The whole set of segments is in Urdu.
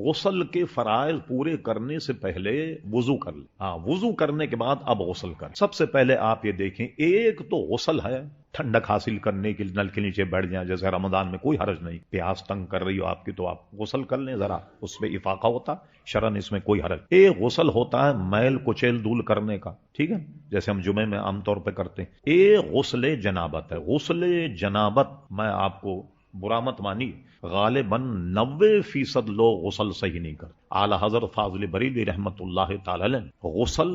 غسل کے فرائض پورے کرنے سے پہلے وضو کر لیں. ہاں، وضو کرنے کے بعد اب غسل کریں. سب سے پہلے آپ یہ دیکھیں، ایک تو غسل ہے ٹھنڈک حاصل کرنے کے لیے نل کے نیچے بیٹھ جائیں، جیسے رمضان میں کوئی حرج نہیں. پیاس تنگ کر رہی ہو آپ کی تو آپ غسل کر لیں، ذرا اس پہ افاقہ ہوتا شرن، اس میں کوئی حرج. ایک غسل ہوتا ہے میل کچیل دول کرنے کا، ٹھیک ہے، جیسے ہم جمعے میں عام طور پہ کرتے ہیں. ایک غسل جنابت ہے. غسل جنابت میں آپ کو برا مت مانی، غالباً 90% لوگ غسل صحیح نہیں کرتے. اعلی حضرت فاضل بریلوی رحمت اللہ تعالی علیہ غسل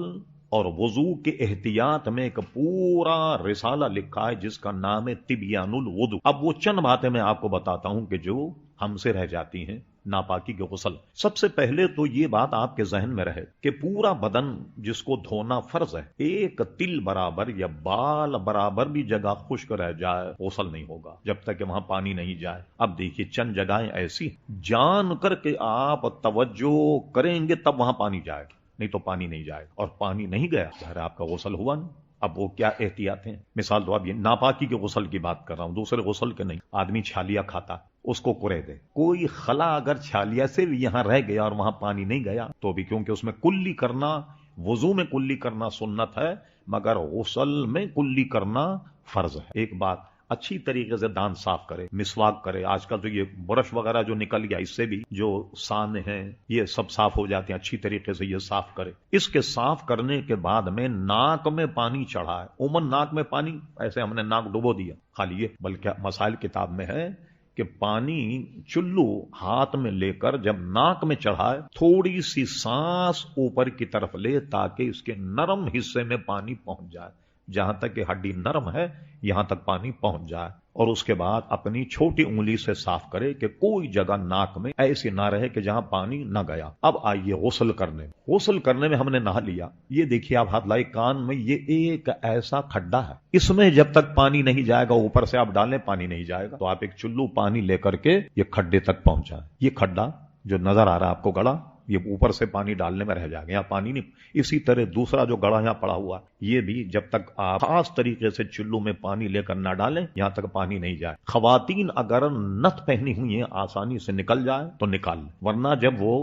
اور وضو کے احتیاط میں ایک پورا رسالہ لکھا ہے جس کا نام ہے تبیان الوضو. اب وہ چند باتیں میں آپ کو بتاتا ہوں کہ جو ہم سے رہ جاتی ہیں ناپاکی کے غسل. سب سے پہلے تو یہ بات آپ کے ذہن میں رہے کہ پورا بدن جس کو دھونا فرض ہے، ایک تل برابر یا بال برابر بھی جگہ خشک رہ جائے غسل نہیں ہوگا جب تک کہ وہاں پانی نہیں جائے. اب دیکھیے چند جگہیں ایسی جان کر کے آپ توجہ کریں گے تب وہاں پانی جائے گا، نہیں تو پانی نہیں جائے گا. اور پانی نہیں گیا ظاہر آپ کا غسل ہوا نہیں. اب وہ کیا احتیاط ہیں؟ مثال تو اب یہ ناپاکی کے غسل کی بات کر رہا ہوں، دوسرے غسل کے نہیں. آدمی چھالیا کھاتا، اس کو کرے دے، کوئی خلا اگر چھالیا سے بھی یہاں رہ گیا اور وہاں پانی نہیں گیا تو بھی، کیونکہ اس میں کلی کرنا، وضو میں کلی کرنا سنت ہے مگر غسل میں کلی کرنا فرض ہے. ایک بات، اچھی طریقے سے دانت صاف کرے، مسواک کرے. آج کل تو یہ برش وغیرہ جو نکل گیا، اس سے بھی جو سان ہیں یہ سب صاف ہو جاتے ہیں. اچھی طریقے سے یہ صاف کرے. اس کے صاف کرنے کے بعد میں ناک میں پانی چڑھائے. عموماً ناک میں پانی ایسے ہم نے ناک ڈبو دیا خالی یہ، بلکہ مسائل کتاب میں ہے کہ پانی چلو ہاتھ میں لے کر جب ناک میں چڑھائے تھوڑی سی سانس اوپر کی طرف لے تاکہ اس کے نرم حصے میں پانی پہنچ جائے. جہاں تک کہ ہڈی نرم ہے یہاں تک پانی پہنچ جائے. اور اس کے بعد اپنی چھوٹی انگلی سے صاف کرے کہ کوئی جگہ ناک میں ایسی نہ رہے کہ جہاں پانی نہ گیا. اب آئیے غسل کرنے. غسل کرنے میں ہم نے نہا لیا، یہ دیکھیے آپ ہاتھ لائے کان میں، یہ ایک ایسا کھڈا ہے، اس میں جب تک پانی نہیں جائے گا، اوپر سے آپ ڈالیں پانی نہیں جائے گا. تو آپ ایک چلو پانی لے کر کے یہ کھڈے تک پہنچائیں. یہ کھڈا جو نظر آ رہا ہے آپ کو گڑا، یہ اوپر سے پانی ڈالنے میں رہ جائے گا، یہاں پانی نہیں. اسی طرح دوسرا جو گڑا یہاں پڑا ہوا، یہ بھی جب تک آپ خاص طریقے سے چلو میں پانی لے کر نہ ڈالیں یہاں تک پانی نہیں جائے. خواتین اگر نت پہنی ہوئی ہیں آسانی سے نکل جائے تو نکال لیں، ورنہ جب وہ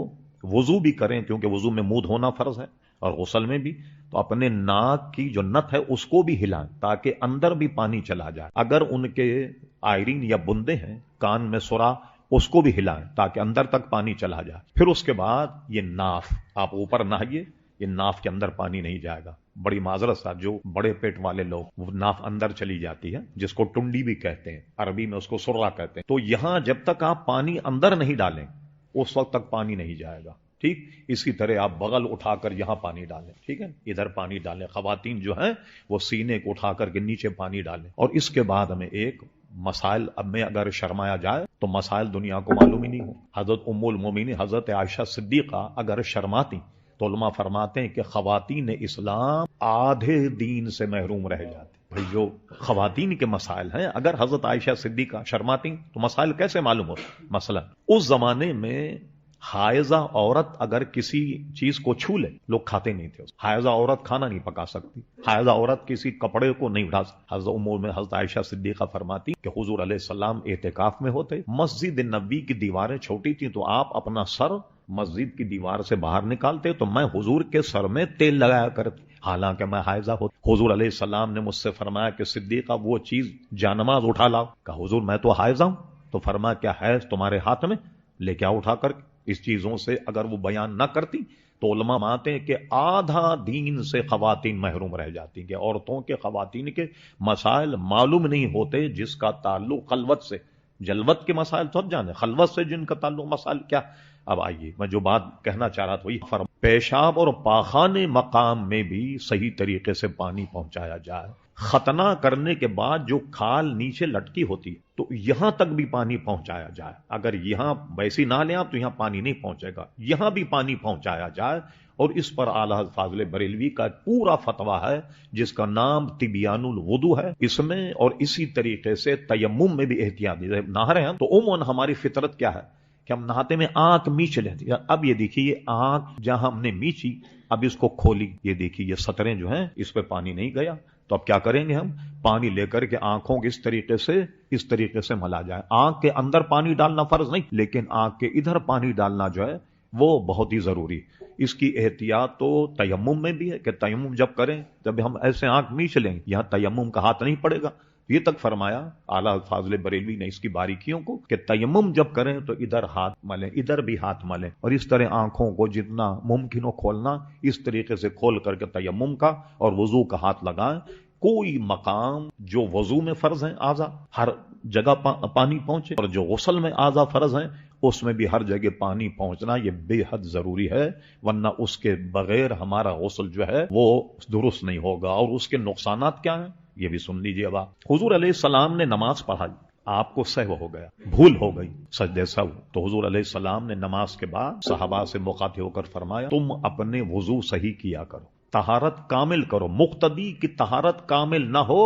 وضو بھی کریں، کیونکہ وضو میں منہ دھونا فرض ہے اور غسل میں بھی، تو اپنے ناک کی جو نت ہے اس کو بھی ہلائیں تاکہ اندر بھی پانی چلا جائے. اگر ان کے آئرین یا بندے ہیں کان میں سرا، اس کو بھی ہلائیں تاکہ اندر تک پانی چلا جائے. پھر اس کے بعد یہ ناف، آپ اوپر نہائیے، یہ ناف کے اندر پانی نہیں جائے گا. بڑی معذرت سے جو بڑے پیٹ والے لوگ، وہ ناف اندر چلی جاتی ہے جس کو ٹنڈی بھی کہتے ہیں، عربی میں اس کو سرا کہتے ہیں. تو یہاں جب تک آپ پانی اندر نہیں ڈالیں اس وقت تک پانی نہیں جائے گا. ٹھیک اسی طرح آپ بغل اٹھا کر یہاں پانی ڈالیں، ٹھیک ہے، ادھر پانی ڈالیں. خواتین جو ہیں وہ سینے کو اٹھا کر کے نیچے پانی ڈالیں. اور اس کے بعد ہمیں ایک مسائل، اب میں اگر شرمایا جائے تو مسائل دنیا کو معلوم ہی نہیں ہو. حضرت ام المومنین حضرت عائشہ صدیقہ اگر شرماتی تو علماء فرماتے ہیں کہ خواتین اسلام آدھے دین سے محروم رہ جاتے. بھئی جو خواتین کے مسائل ہیں، اگر حضرت عائشہ صدیقہ شرماتی تو مسائل کیسے معلوم ہوتے؟ مثلا اس زمانے میں حائضہ عورت اگر کسی چیز کو چھو لے، لوگ کھاتے نہیں تھے. حائضہ عورت کھانا نہیں پکا سکتی، حائضہ عورت کسی کپڑے کو نہیں اٹھا سکتی. حضرت امور میں حضرت عائشہ صدیقہ فرماتی کہ حضور علیہ السلام اعتکاف میں ہوتے، مسجد نبی کی دیواریں چھوٹی تھیں تو آپ اپنا سر مسجد کی دیوار سے باہر نکالتے تو میں حضور کے سر میں تیل لگایا کرتی حالانکہ میں حائضہ ہوتی. حضور علیہ السلام نے مجھ سے فرمایا کہ صدیقہ وہ چیز جانماز اٹھا لاؤ. کہا حضور میں تو حائضہ ہوں. تو فرمایا کیا حیض تمہارے ہاتھ میں؟ لے کے اٹھا کر. اس چیزوں سے اگر وہ بیان نہ کرتی تو علماء مانتے ہیں کہ آدھا دین سے خواتین محروم رہ جاتی، کہ عورتوں کے، خواتین کے مسائل معلوم نہیں ہوتے جس کا تعلق خلوت سے. جلوت کے مسائل تو اب جانے، خلوت سے جن کا تعلق مسائل کیا. اب آئیے میں جو بات کہنا چاہ رہا تھا وہی پیشاب اور پاخانے مقام میں بھی صحیح طریقے سے پانی پہنچایا جائے. ختنہ کرنے کے بعد جو کھال نیچے لٹکی ہوتی ہے تو یہاں تک بھی پانی پہنچایا جائے. اگر یہاں ویسی نہ لیں آپ تو یہاں پانی نہیں پہنچے گا، یہاں بھی پانی پہنچایا جائے. اور اس پر اعلی حضرت فاضل بریلوی کا پورا فتویٰ ہے جس کا نام تبیان الوضو ہے. اس میں اور اسی طریقے سے تیمم میں بھی احتیاط ہے. نہا رہے ہیں تو عموماً ہماری فطرت کیا ہے کہ ہم نہاتے میں آنکھ میچ لیتے ہیں. اب یہ دیکھیے یہ آنکھ جہاں ہم نے میچی، اب اس کو کھولی، یہ دیکھیے یہ سطریں جو ہیں اس پہ پانی نہیں گیا. تو اب کیا کریں گے؟ ہم پانی لے کر کے آنکھوں کو اس طریقے سے ملا جائے. آنکھ کے اندر پانی ڈالنا فرض نہیں، لیکن آنکھ کے ادھر پانی ڈالنا جو ہے وہ بہت ہی ضروری۔ اس کی احتیاط تو تیمم میں بھی ہے کہ تیمم جب کریں، جب ہم ایسے آنکھ میچ لیں، یہاں تیمم کا ہاتھ نہیں پڑے گا، یہ تک فرمایا اعلیٰ فاضل بریلوی نے اس کی باریکیوں کو کہ تیمم جب کریں تو ادھر ہاتھ ملیں، ادھر بھی ہاتھ ملیں، اور اس طرح آنکھوں کو جتنا ممکن ہو کھولنا، اس طریقے سے کھول کر کے تیمم کا اور وضو کا ہاتھ لگائیں۔ کوئی مقام جو وضو میں فرض ہیں اعضا، ہر جگہ پانی پہنچے، اور جو غسل میں اعضا فرض ہیں اس میں بھی ہر جگہ پانی پہنچنا یہ بے حد ضروری ہے، ورنہ اس کے بغیر ہمارا غسل جو ہے وہ درست نہیں ہوگا۔ اور اس کے نقصانات کیا ہیں یہ بھی سن لیجئے۔ اب حضور علیہ السلام نے نماز پڑھائی، آپ کو سہو ہو گیا، بھول ہو گئی، سجدے سہو، تو حضور علیہ السلام نے نماز کے بعد صحابہ سے مخاطب ہو کر فرمایا تم اپنے وضو صحیح کیا کرو، طہارت کامل کرو۔ مقتدی کی طہارت کامل نہ ہو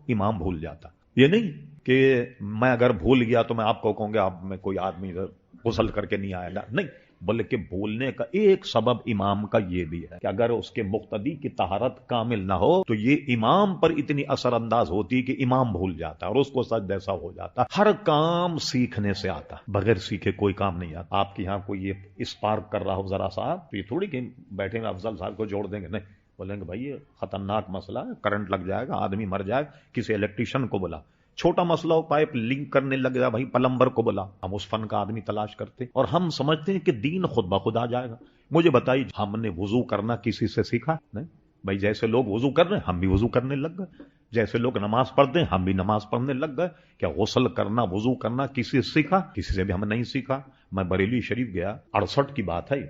امام بھول جاتا، یہ نہیں کہ میں اگر بھول گیا تو میں آپ کو کہوں گا آپ میں کوئی آدمی غسل کر کے نہیں آئے گا، نہیں، بلکہ بھولنے کا ایک سبب امام کا یہ بھی ہے کہ اگر اس کے مقتدی کی طہارت کامل نہ ہو تو یہ امام پر اتنی اثر انداز ہوتی کہ امام بھول جاتا اور اس کو سجدہ سہو ہو جاتا۔ ہر کام سیکھنے سے آتا، بغیر سیکھے کوئی کام نہیں آتا۔ آپ کے یہاں کوئی یہ اسپارک کر رہا ہو ذرا صاحب، یہ تھوڑی کہ بیٹھے میں افضل صاحب کو جوڑ دیں گے، نہیں، بولیں گے بھائی یہ خطرناک مسئلہ ہے، کرنٹ لگ جائے گا، آدمی مر جائے گا، کسی الیکٹریشین کو بلا۔ چھوٹا مسئلہ ہو، پائپ لنک کرنے لگ جائے، بھائی پلمبر کو بلا۔ ہم اس فن کا آدمی تلاش کرتے اور ہم سمجھتے ہیں کہ دین خود بخود آ جائے گا۔ مجھے بتائیے ہم نے وضو کرنا کسی سے سیکھا؟ نہیں بھائی، جیسے لوگ وضو کر رہے ہیں ہم بھی وضو کرنے لگ گئے، جیسے لوگ نماز پڑھتے ہیں ہم بھی نماز پڑھنے لگ گئے۔ کیا غسل کرنا، وضو کرنا کسی سے سیکھا؟ کسی سے بھی ہم نہیں سیکھا۔ میں بریلی شریف گیا، 68 کی بات ہے،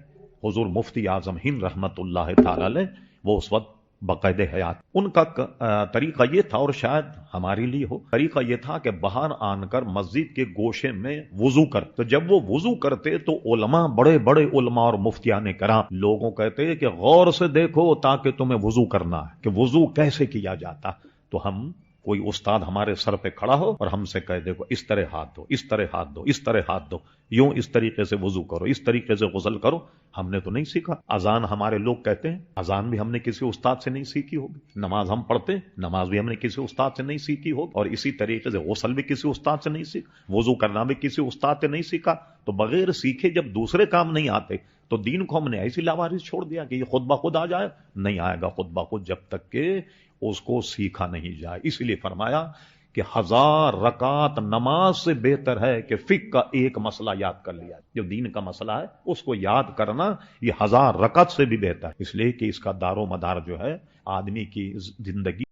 حضور مفتی اعظم ہند رحمت اللہ تعالی علیہ وہ اس وقت باقاعدہ حیات، ان کا طریقہ یہ تھا، اور شاید ہمارے لیے ہو، طریقہ یہ تھا کہ باہر آن کر مسجد کے گوشے میں وضو کر، تو جب وہ وضو کرتے تو علماء، بڑے بڑے علماء اور مفتیان کرام لوگوں کہتے کہ غور سے دیکھو تاکہ تمہیں وضو کرنا ہے، کہ وضو کیسے کیا جاتا۔ تو ہم کوئی استاد ہمارے سر پہ کھڑا ہو اور ہم سے کہہ دیکھو اس طرح ہاتھ دو، اس طرح ہاتھ دو، اس طرح ہاتھ دو، یوں اس طریقے سے وضو کرو، اس طریقے سے غسل کرو، ہم نے تو نہیں سیکھا۔ اذان ہمارے لوگ کہتے ہیں، اذان بھی ہم نے کسی استاد سے نہیں سیکھی ہوگی۔ نماز ہم پڑھتے ہیں، نماز بھی ہم نے کسی استاد سے نہیں سیکھی ہوگی، اور اسی طریقے سے غسل بھی کسی استاد سے نہیں سیکھا، وضو کرنا بھی کسی استاد سے نہیں سیکھا۔ تو بغیر سیکھے جب دوسرے کام نہیں آتے تو دین کو ہم نے ایسی لاوارث چھوڑ دیا کہ یہ خود بخود آ جائے، نہیں آئے گا خود بخود جب تک کہ اس کو سیکھا نہیں جائے۔ اس لیے فرمایا کہ 1000 رکعت نماز سے بہتر ہے کہ فقہ کا ایک مسئلہ یاد کر لیا، جو دین کا مسئلہ ہے اس کو یاد کرنا یہ 1000 رکعت سے بھی بہتر ہے، اس لیے کہ اس کا دار و مدار جو ہے آدمی کی زندگی